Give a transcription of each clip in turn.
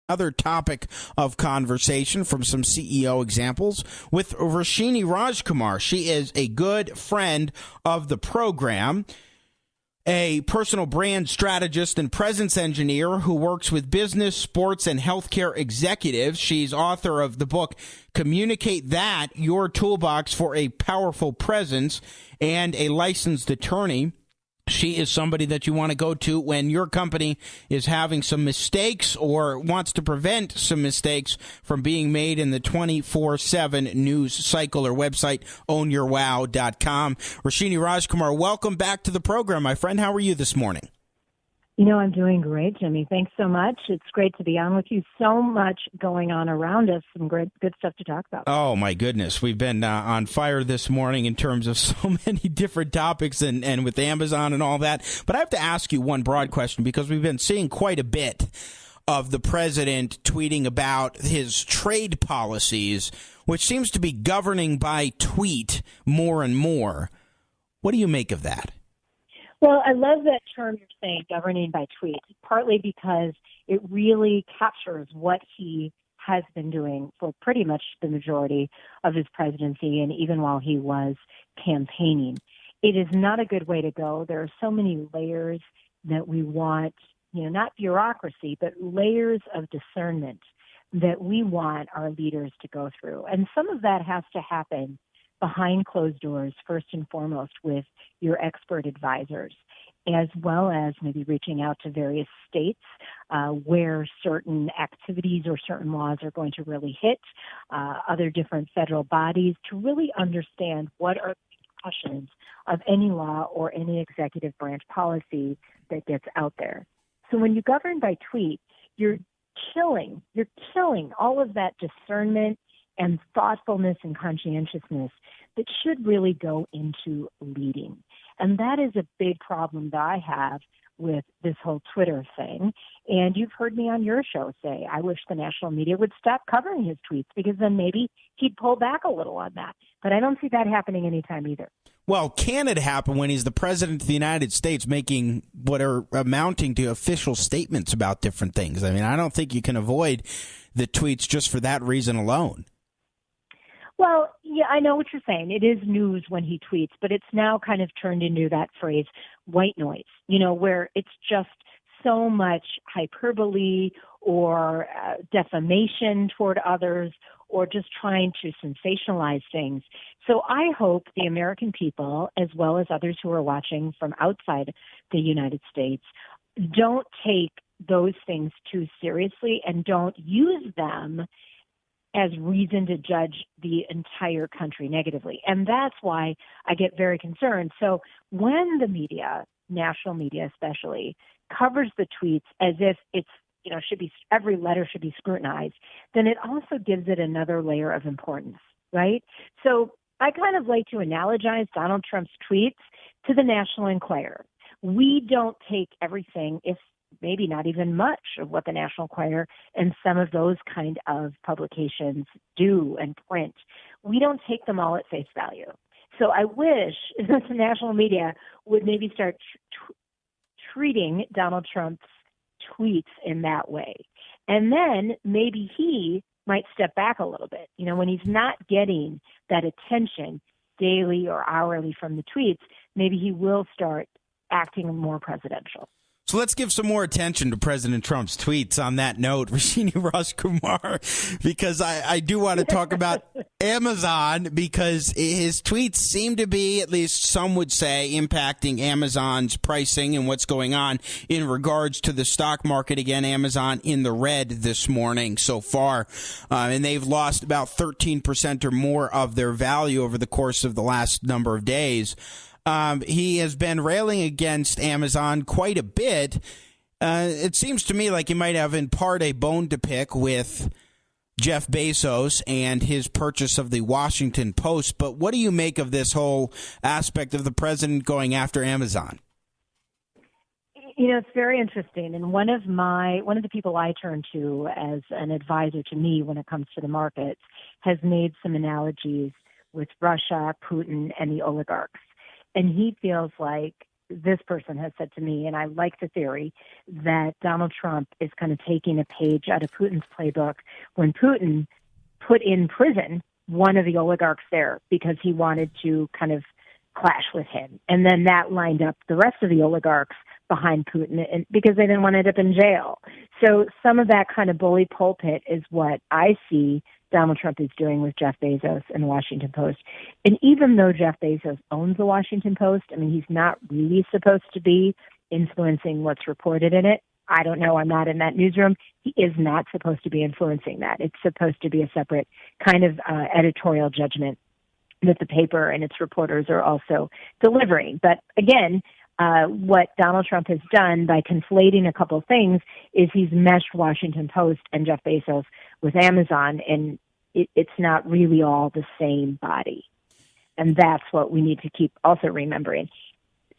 Other topic of conversation from some CEO examples with Roshini Rajkumar. She is a good friend of the program, a personal brand strategist and presence engineer who works with business, sports, and healthcare executives. She's author of the book, Communicate That, Your Toolbox for a Powerful Presence, and a licensed attorney. She is somebody that you want to go to when your company is having some mistakes or wants to prevent some mistakes from being made in the 24/7 news cycle. Or website, ownyourwow.com. Roshini Rajkumar, welcome back to the program, my friend. How are you this morning? You know, I'm doing great, Jimmy. Thanks so much. It's great to be on with you. So much going on around us. Some good stuff to talk about. Oh, my goodness. We've been on fire this morning in terms of so many different topics and with Amazon and all that. But I have to ask you one broad question, because we've been seeing quite a bit of the president tweeting about his trade policies, which seems to be governing by tweet more and more. What do you make of that? Well, I love that term you're saying, governing by tweet, partly because it really captures what he has been doing for pretty much the majority of his presidency and even while he was campaigning. It is not a good way to go. There are so many layers that we want, not bureaucracy, but layers of discernment that we want our leaders to go through. And some of that has to happen behind closed doors, first and foremost, with your expert advisors, as well as maybe reaching out to various states where certain activities or certain laws are going to really hit, other different federal bodies, to really understand what are the repercussions of any law or any executive branch policy that gets out there. So when you govern by tweet, you're killing all of that discernment and thoughtfulness and conscientiousness that should really go into leading. And that is a big problem that I have with this whole Twitter thing. And you've heard me on your show say, I wish the national media would stop covering his tweets, because then maybe he'd pull back a little on that. But I don't see that happening anytime either. Well, can it happen when he's the president of the United States making what are amounting to official statements about different things? I mean, I don't think you can avoid the tweets just for that reason alone. Well, yeah, I know what you're saying. It is news when he tweets, but it's now kind of turned into that phrase, white noise, where it's just so much hyperbole or defamation toward others, or just trying to sensationalize things. So I hope the American people, as well as others who are watching from outside the United States, don't take those things too seriously and don't use them as reason to judge the entire country negatively. And that's why I get very concerned. So when the media, national media especially, covers the tweets as if it's, every letter should be scrutinized, then it also gives it another layer of importance, right? So I kind of like to analogize Donald Trump's tweets to the National Enquirer. We don't take everything, if maybe not even much, of what the National Enquirer and some of those kind of publications do and print. We don't take them all at face value. So I wish that the national media would maybe start treating Donald Trump's tweets in that way. And then maybe he might step back a little bit. When he's not getting that attention daily or hourly from the tweets, maybe he will start acting more presidential. So let's give some more attention to President Trump's tweets on that note, Roshini Rajkumar, because I do want to talk about Amazon, because his tweets seem to be, at least some would say, impacting Amazon's pricing and what's going on in regards to the stock market. Again, Amazon in the red this morning so far, and they've lost about 13% or more of their value over the course of the last number of days. He has been railing against Amazon quite a bit. It seems to me like he might have in part a bone to pick with Jeff Bezos and his purchase of the Washington Post. But what do you make of this whole aspect of the president going after Amazon? It's very interesting. And one of the people I turn to as an advisor to me when it comes to the markets has made some analogies with Russia, Putin, and the oligarchs. And he feels like this person has said to me, and I like the theory, that Donald Trump is kind of taking a page out of Putin's playbook when Putin put in prison one of the oligarchs there because he wanted to kind of clash with him. And then that lined up the rest of the oligarchs behind Putin and because they didn't want to end up in jail. So some of that kind of bully pulpit is what I see Donald Trump is doing with Jeff Bezos and the Washington Post. And even though Jeff Bezos owns the Washington Post, I mean, he's not really supposed to be influencing what's reported in it. I don't know. I'm not in that newsroom. He is not supposed to be influencing that. It's supposed to be a separate kind of editorial judgment that the paper and its reporters are also delivering. But again, what Donald Trump has done by conflating a couple of things is he's meshed Washington Post and Jeff Bezos with Amazon, and it's not really all the same body. And that's what we need to keep also remembering.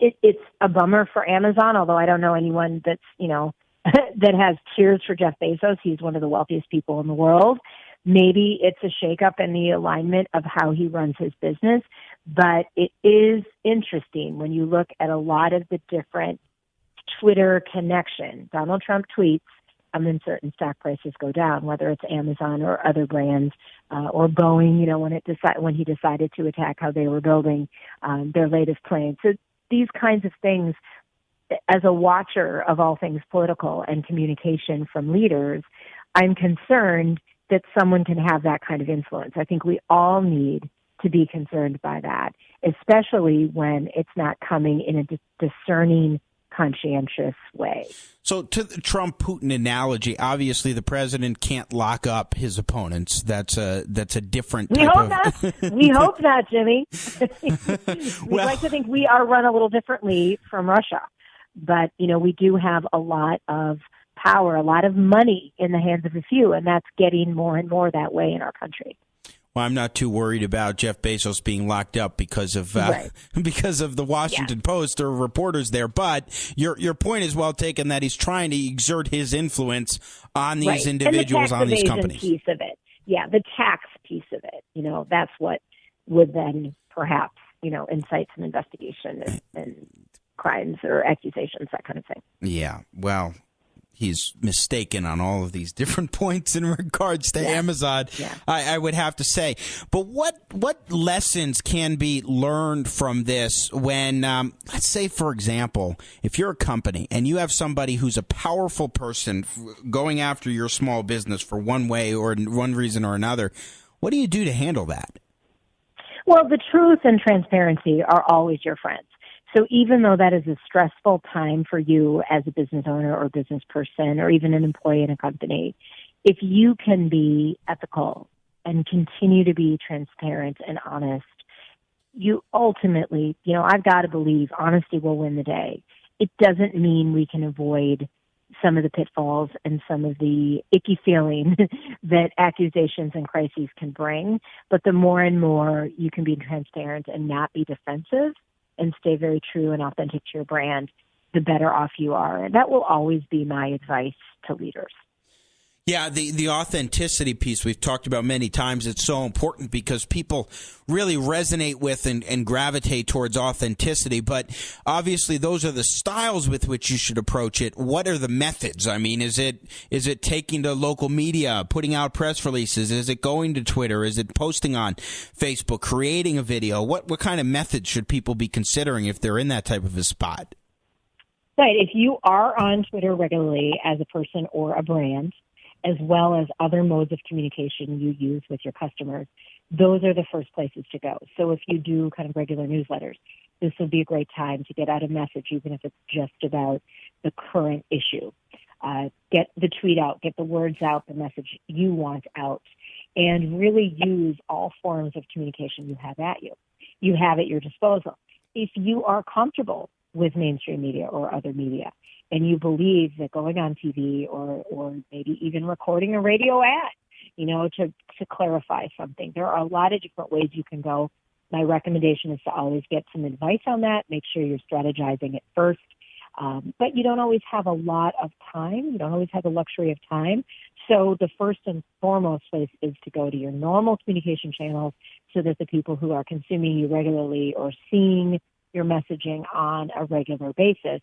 It's a bummer for Amazon, although I don't know anyone that's, that has cheers for Jeff Bezos. He's one of the wealthiest people in the world. Maybe it's a shakeup in the alignment of how he runs his business, but it is interesting when you look at a lot of the different Twitter connection. Donald Trump tweets, and then certain stock prices go down, whether it's Amazon or other brands, or Boeing, when he decided to attack how they were building their latest plane. So these kinds of things, as a watcher of all things political and communication from leaders, I'm concerned that someone can have that kind of influence. I think we all need to be concerned by that, especially when it's not coming in a discerning, conscientious way. So to the Trump-Putin analogy, obviously the president can't lock up his opponents. That's a different type of... We hope not, Jimmy. We'd like to think we are run a little differently from Russia. But, we do have a lot of power, a lot of money in the hands of a few, and that's getting more and more that way in our country. Well, I'm not too worried about Jeff Bezos being locked up because of because of the Washington Post or reporters there. But your point is well taken that he's trying to exert his influence on these individuals, on these companies. Piece of it, the tax piece of it. That's what would then perhaps incite some investigation and crimes or accusations, that kind of thing. Yeah, well, he's mistaken on all of these different points in regards to Amazon, I would have to say. But what lessons can be learned from this when, let's say, for example, if you're a company and you have somebody who's a powerful person going after your small business for one way or one reason or another, what do you do to handle that? Well, the truth and transparency are always your friends. So even though that is a stressful time for you as a business owner or business person or even an employee in a company, if you can be ethical and continue to be transparent and honest, you ultimately, I've got to believe honesty will win the day. It doesn't mean we can avoid some of the pitfalls and some of the icky feeling that accusations and crises can bring. But the more and more you can be transparent and not be defensive, and stay very true and authentic to your brand, the better off you are. And that will always be my advice to leaders. Yeah, the authenticity piece we've talked about many times. It's so important because people really resonate with and gravitate towards authenticity. But obviously, those are the styles with which you should approach it. What are the methods? I mean, is it taking to local media, putting out press releases? Is it going to Twitter? Is it posting on Facebook, creating a video? What kind of methods should people be considering if they're in that type of a spot? Right. If you are on Twitter regularly as a person or a brand, as well as other modes of communication you use with your customers, those are the first places to go. So if you do kind of regular newsletters, this would be a great time to get out a message, even if it's just about the current issue. Get the tweet out, get the words out, the message you want out, and really use all forms of communication you have at you. You have at your disposal. If you are comfortable with mainstream media or other media, and you believe that going on TV or maybe even recording a radio ad, to clarify something, there are a lot of different ways you can go. My recommendation is to always get some advice on that. Make sure you're strategizing it first. But you don't always have a lot of time. You don't always have the luxury of time. So the first and foremost place is to go to your normal communication channels so that the people who are consuming you regularly or seeing your messaging on a regular basis,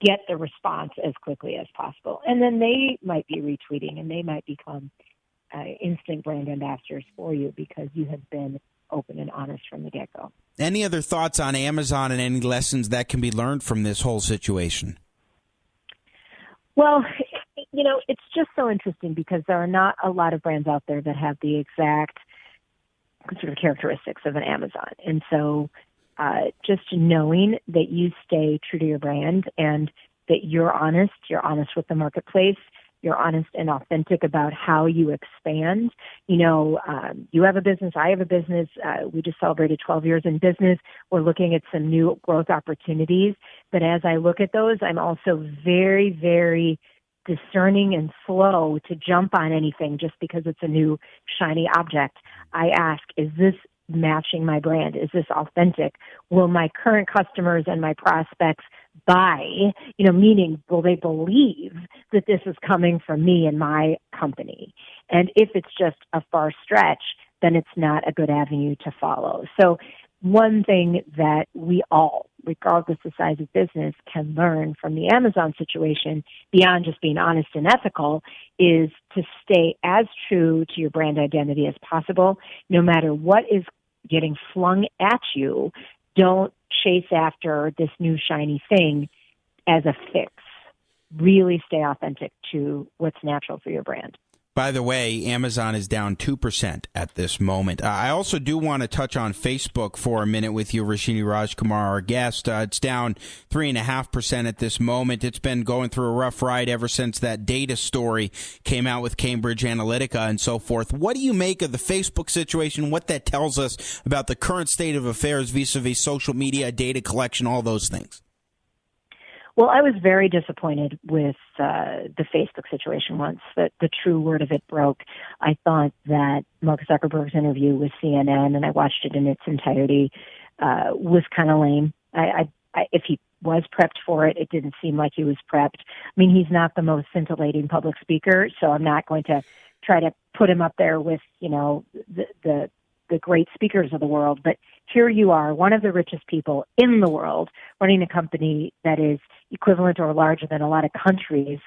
get the response as quickly as possible. And then they might be retweeting and they might become instant brand ambassadors for you because you have been open and honest from the get-go. Any other thoughts on Amazon and any lessons that can be learned from this whole situation? Well, it's just so interesting because there are not a lot of brands out there that have the exact sort of characteristics of an Amazon. And so just knowing that you stay true to your brand and that you're honest with the marketplace, you're honest and authentic about how you expand. You have a business, I have a business. We just celebrated 12 years in business. We're looking at some new growth opportunities. But as I look at those, I'm also very, very discerning and slow to jump on anything just because it's a new shiny object. I ask, is this matching my brand? Is this authentic? Will my current customers and my prospects buy, meaning will they believe that this is coming from me and my company? And if it's just a far stretch, then it's not a good avenue to follow. So one thing that we all, regardless of size of business, can learn from the Amazon situation, beyond just being honest and ethical, is to stay as true to your brand identity as possible. No matter what is getting flung at you, don't chase after this new shiny thing as a fix. Really stay authentic to what's natural for your brand. By the way, Amazon is down 2% at this moment. I also do want to touch on Facebook for a minute with you, Roshini Rajkumar, our guest. It's down 3.5% at this moment. It's been going through a rough ride ever since that data story came out with Cambridge Analytica and so forth. What do you make of the Facebook situation, what that tells us about the current state of affairs vis-a-vis social media, data collection, all those things? Well, I was very disappointed with the Facebook situation once the true word of it broke. I thought that Mark Zuckerberg's interview with CNN, and I watched it in its entirety, was kind of lame. If he was prepped for it, it didn't seem like he was prepped. I mean, he's not the most scintillating public speaker, so I'm not going to try to put him up there with, the great speakers of the world. But here you are, one of the richest people in the world, running a company that is equivalent or larger than a lot of countries'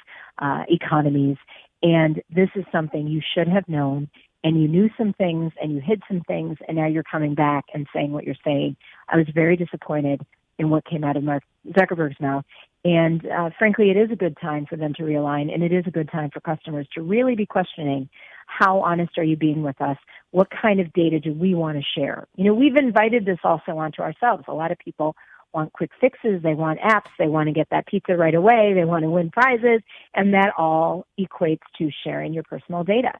economies. And this is something you should have known, and you knew some things and you hid some things, and now you're coming back and saying what you're saying. I was very disappointed in what came out of Mark Zuckerberg's mouth. And frankly, it is a good time for them to realign, and it is a good time for customers to really be questioning, how honest are you being with us? What kind of data do we want to share? We've invited this also onto ourselves. A lot of people want quick fixes. They want apps. They want to get that pizza right away. They want to win prizes. And that all equates to sharing your personal data.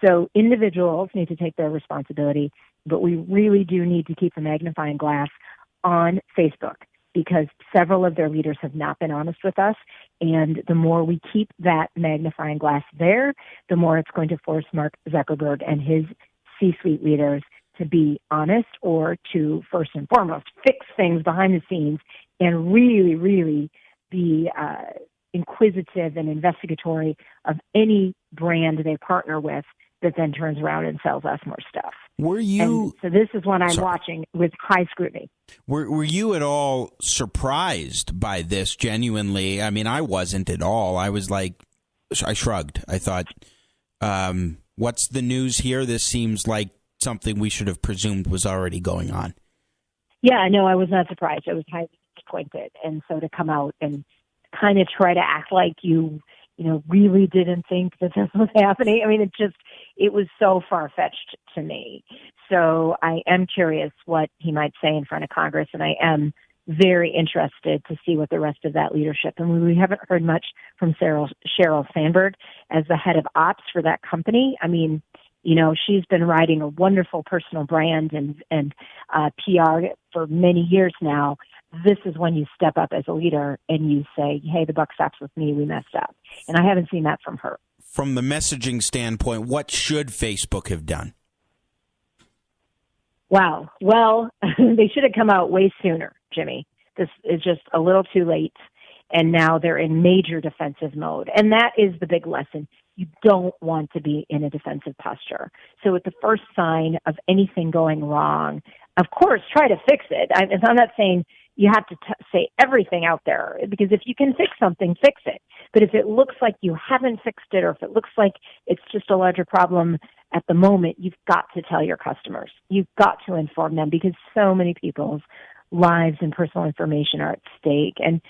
So individuals need to take their responsibility, but we really do need to keep a magnifying glass on Facebook, because several of their leaders have not been honest with us. And the more we keep that magnifying glass there, the more it's going to force Mark Zuckerberg and his C-suite leaders to be honest, or to, first and foremost, fix things behind the scenes and really, really be inquisitive and investigatory of any brand they partner with that then turns around and sells us more stuff. And so this is what I'm watching with high scrutiny. Were you at all surprised by this, genuinely? I mean, I wasn't at all. I was like, I shrugged. I thought, what's the news here? This seems like something we should have presumed was already going on. Yeah, no, I was not surprised. I was highly disappointed. And so to come out and kind of try to act like you really didn't think that this was happening. I mean, it was so far-fetched to me. So I am curious what he might say in front of Congress, and I am very interested to see what the rest of that leadership. And we haven't heard much from Sheryl Sandberg as the head of ops for that company. I mean, she's been riding a wonderful personal brand and PR for many years now. This is when you step up as a leader and you say, hey, the buck stops with me, we messed up. And I haven't seen that from her. From the messaging standpoint, what should Facebook have done? Wow. Well, they should have come out way sooner, Jimmy. This is just a little too late. And now they're in major defensive mode. And that is the big lesson. You don't want to be in a defensive posture. So at the first sign of anything going wrong, of course, try to fix it. I'm not saying, you have to say everything out there, because if you can fix something, fix it. But if it looks like you haven't fixed it, or if it looks like it's just a larger problem at the moment, you've got to tell your customers. You've got to inform them, because so many people's lives and personal information are at stake. And,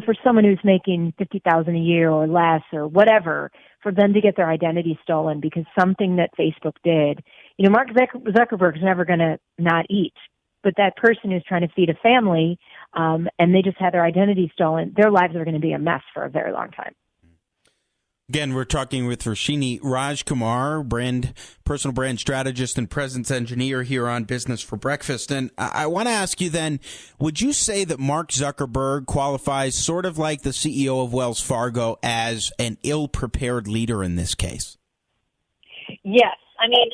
for someone who's making $50,000 a year or less or whatever, for them to get their identity stolen because something that Facebook did, Mark Zuckerberg's never going to not eat. But that person who's trying to feed a family, and they just had their identity stolen, their lives are going to be a mess for a very long time. Again, we're talking with Roshini Rajkumar, personal brand strategist and presence engineer here on Business for Breakfast. And I want to ask you then, would you say that Mark Zuckerberg qualifies sort of like the CEO of Wells Fargo as an ill-prepared leader in this case? Yes. I mean,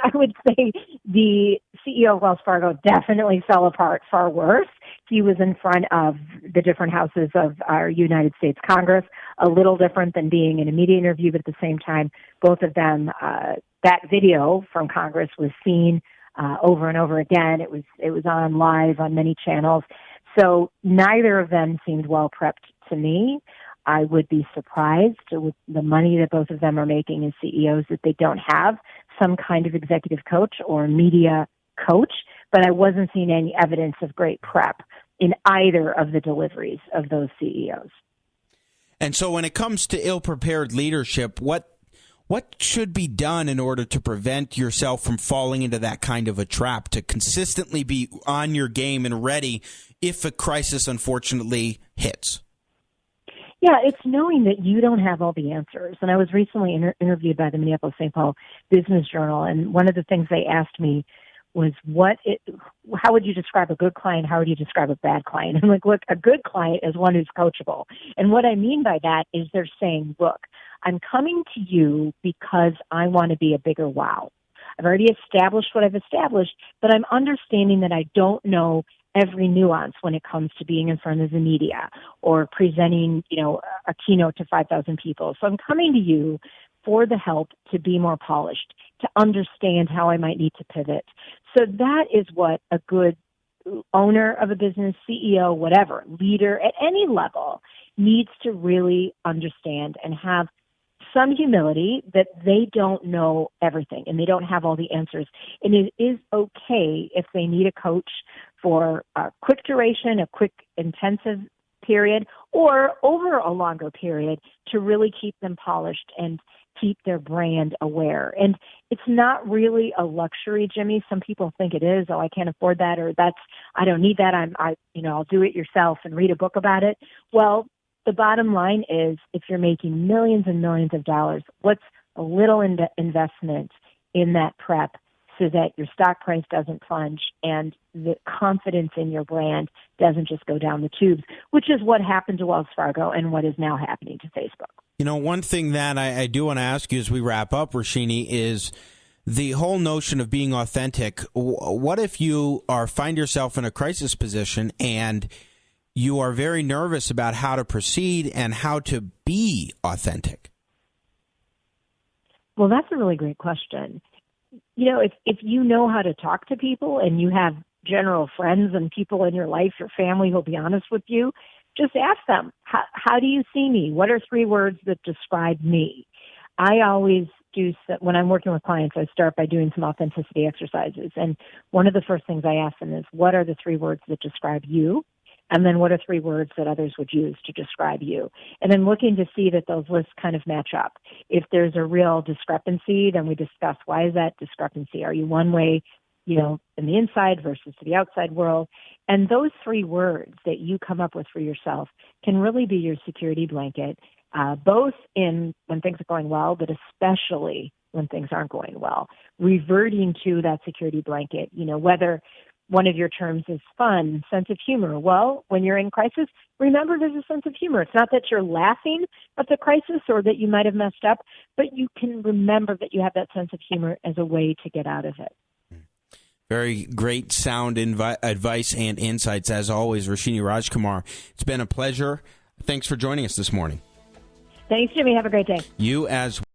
I would say the CEO of Wells Fargo definitely fell apart far worse. He was in front of the different houses of our United States Congress, a little different than being in a media interview, but at the same time, both of them, that video from Congress was seen over and over again. It was on live on many channels. So neither of them seemed well prepped to me. I would be surprised with the money that both of them are making as CEOs that they don't have some kind of executive coach or media coach, but I wasn't seeing any evidence of great prep in either of the deliveries of those CEOs. And so when it comes to ill-prepared leadership, what should be done in order to prevent yourself from falling into that kind of a trap, to consistently be on your game and ready if a crisis unfortunately hits? Yeah, it's knowing that you don't have all the answers. And I was recently interviewed by the Minneapolis-St. Paul Business Journal, and one of the things they asked me was, how would you describe a good client? How would you describe a bad client? I'm like, look, a good client is one who's coachable. And what I mean by that is they're saying, look, I'm coming to you because I want to be a bigger wow. I've already established what I've established, but I'm understanding that I don't know every nuance when it comes to being in front of the media or presenting, a keynote to 5,000 people. So I'm coming to you for the help to be more polished, to understand how I might need to pivot. So that is what a good owner of a business, CEO, whatever, leader at any level needs to really understand and have some humility that they don't know everything and they don't have all the answers. And it is okay if they need a coach for a quick duration, a quick intensive period, or over a longer period to really keep them polished and keep their brand aware. And it's not really a luxury, Jimmy. Some people think it is. Oh, I can't afford that, or I don't need that. I'll do it yourself and read a book about it. Well, the bottom line is, if you're making millions and millions of dollars, what's a little investment in that prep so that your stock price doesn't plunge and the confidence in your brand doesn't just go down the tubes, which is what happened to Wells Fargo and what is now happening to Facebook. One thing that I do want to ask you as we wrap up, Roshini, is the whole notion of being authentic. What if you find yourself in a crisis position and you are very nervous about how to proceed and how to be authentic? Well, that's a really great question. If you know how to talk to people and you have general friends and people in your life, your family who'll be honest with you, just ask them, how do you see me? What are 3 words that describe me? I always do, when I'm working with clients, I start by doing some authenticity exercises. And one of the first things I ask them is, what are the 3 words that describe you? And then what are 3 words that others would use to describe you? And then looking to see that those lists kind of match up. If there's a real discrepancy, then we discuss, why is that discrepancy? Are you one way, in the inside versus to the outside world? And those 3 words that you come up with for yourself can really be your security blanket, both in when things are going well, but especially when things aren't going well. Reverting to that security blanket, whether one of your terms is fun, sense of humor. Well, when you're in crisis, remember there's a sense of humor. It's not that you're laughing at the crisis or that you might have messed up, but you can remember that you have that sense of humor as a way to get out of it. Very great sound advice and insights, as always, Roshini Rajkumar. It's been a pleasure. Thanks for joining us this morning. Thanks, Jimmy. Have a great day. You as well.